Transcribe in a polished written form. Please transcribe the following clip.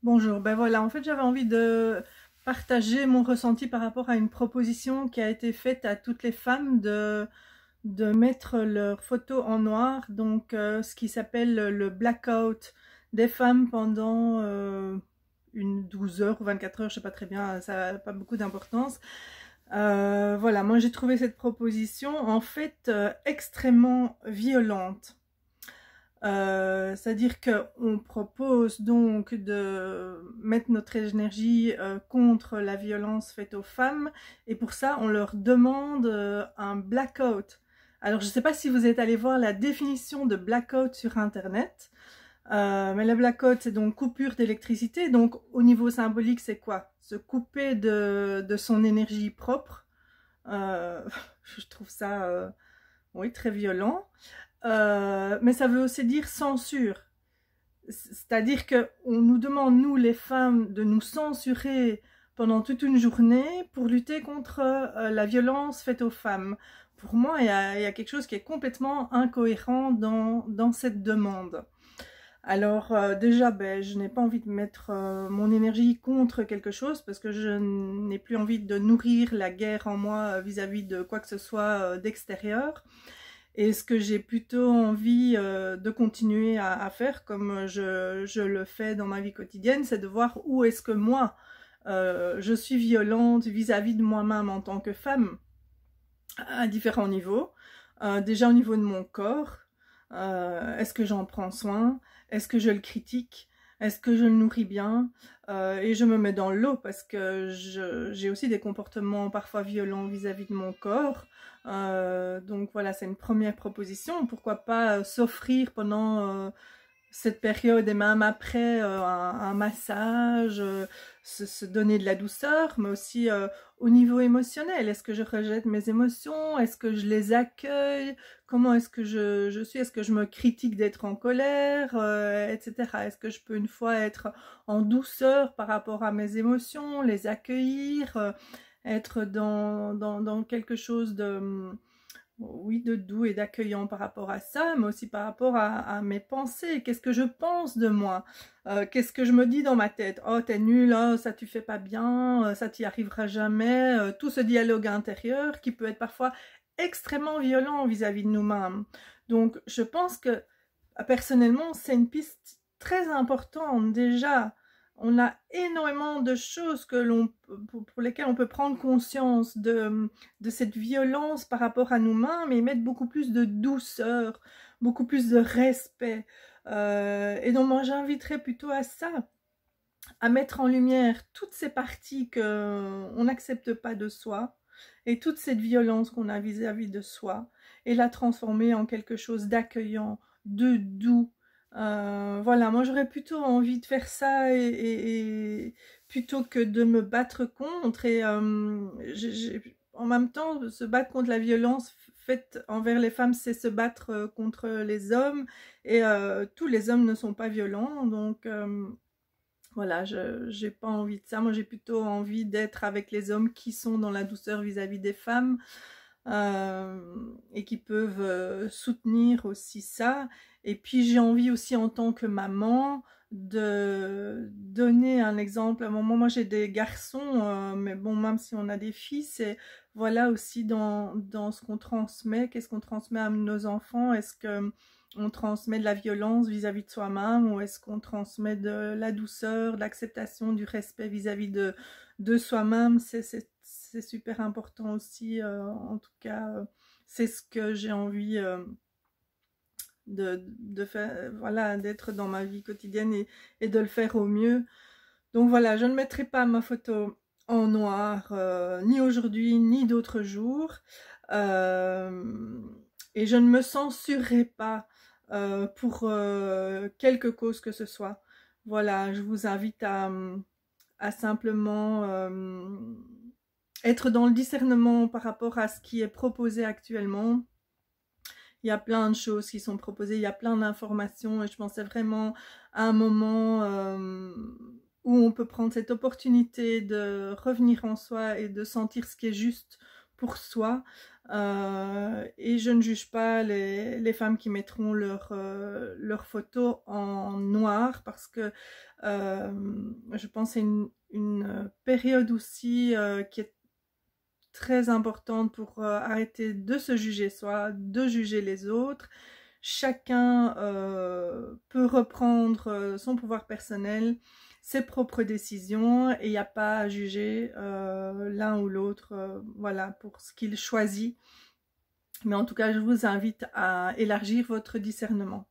Bonjour, ben voilà, en fait j'avais envie de partager mon ressenti par rapport à une proposition qui a été faite à toutes les femmes de mettre leurs photos en noir, donc ce qui s'appelle le blackout des femmes pendant une 12 heures ou 24 heures, je sais pas très bien, ça n'a pas beaucoup d'importance. Voilà, moi j'ai trouvé cette proposition en fait extrêmement violente. C'est-à-dire qu'on propose donc de mettre notre énergie contre la violence faite aux femmes, et pour ça on leur demande un blackout. Alors je ne sais pas si vous êtes allé voir la définition de blackout sur internet, mais le blackout c'est donc coupure d'électricité, donc au niveau symbolique c'est quoi? Se couper de son énergie propre. Euh, je trouve ça oui, très violent. Mais ça veut aussi dire censure. C'est-à-dire qu'on nous demande, nous les femmes, de nous censurer pendant toute une journée pour lutter contre la violence faite aux femmes. Pour moi, il y a quelque chose qui est complètement incohérent dans cette demande. Alors déjà, ben, je n'ai pas envie de mettre mon énergie contre quelque chose parce que je n'ai plus envie de nourrir la guerre en moi vis-à-vis de quoi que ce soit d'extérieur. Et ce que j'ai plutôt envie de continuer à faire, comme je le fais dans ma vie quotidienne, c'est de voir où est-ce que moi, je suis violente vis-à-vis de moi-même en tant que femme, à différents niveaux. Déjà au niveau de mon corps, est-ce que j'en prends soin? Est-ce que je le critique? Est-ce que je le nourris bien? Et je me mets dans l'eau parce que j'ai aussi des comportements parfois violents vis-à-vis de mon corps. Donc voilà, c'est une première proposition. Pourquoi pas s'offrir pendant cette période et même après un massage, se donner de la douceur, mais aussi au niveau émotionnel. Est-ce que je rejette mes émotions? Est-ce que je les accueille? Comment est-ce que je suis? Est-ce que je me critique d'être en colère, etc. Est-ce que je peux une fois être en douceur par rapport à mes émotions, les accueillir, être dans quelque chose de oui, de doux et d'accueillant par rapport à ça, mais aussi par rapport à mes pensées. Qu'est-ce que je pense de moi? Qu'est-ce que je me dis dans ma tête? Oh, t'es nul, oh, ça tu fais pas bien, ça t'y arrivera jamais. Tout ce dialogue intérieur qui peut être parfois extrêmement violent vis-à-vis de nous-mêmes. Donc, je pense que personnellement, c'est une piste très importante déjà. On a énormément de choses pour lesquelles on peut prendre conscience de cette violence par rapport à nous-mêmes et mettre beaucoup plus de douceur, beaucoup plus de respect. Et donc moi j'inviterais plutôt à ça, à mettre en lumière toutes ces parties qu'on n'accepte pas de soi et toute cette violence qu'on a vis-à-vis de soi et la transformer en quelque chose d'accueillant, de doux. Voilà, moi j'aurais plutôt envie de faire ça et plutôt que de me battre contre. Et en même temps, se battre contre la violence faite envers les femmes, c'est se battre contre les hommes. Et tous les hommes ne sont pas violents, donc voilà, je n'ai pas envie de ça. Moi, j'ai plutôt envie d'être avec les hommes qui sont dans la douceur vis-à-vis des femmes et qui peuvent soutenir aussi ça. Et puis, j'ai envie aussi en tant que maman de donner un exemple. À un moment, moi, j'ai des garçons, mais bon, même si on a des filles, c'est voilà aussi dans ce qu'on transmet. Qu'est-ce qu'on transmet à nos enfants? Est-ce que on transmet de la violence vis-à-vis de soi-même ou est-ce qu'on transmet de la douceur, de l'acceptation, du respect vis-à-vis de soi-même? C'est super important aussi, en tout cas, c'est ce que j'ai envie de faire, voilà, d'être dans ma vie quotidienne et de le faire au mieux. Donc voilà, je ne mettrai pas ma photo en noir, ni aujourd'hui, ni d'autres jours. Et je ne me censurerai pas pour quelque cause que ce soit. Voilà, je vous invite à simplement être dans le discernement par rapport à ce qui est proposé actuellement. Il y a plein de choses qui sont proposées, il y a plein d'informations et je pensais vraiment à un moment où on peut prendre cette opportunité de revenir en soi et de sentir ce qui est juste pour soi. Et je ne juge pas les femmes qui mettront leurs photos en noir parce que je pense que c'est une période aussi qui est très importante pour arrêter de se juger soi, de juger les autres. Chacun peut reprendre son pouvoir personnel, ses propres décisions, et il n'y a pas à juger l'un ou l'autre, voilà, pour ce qu'il choisit. Mais en tout cas, je vous invite à élargir votre discernement.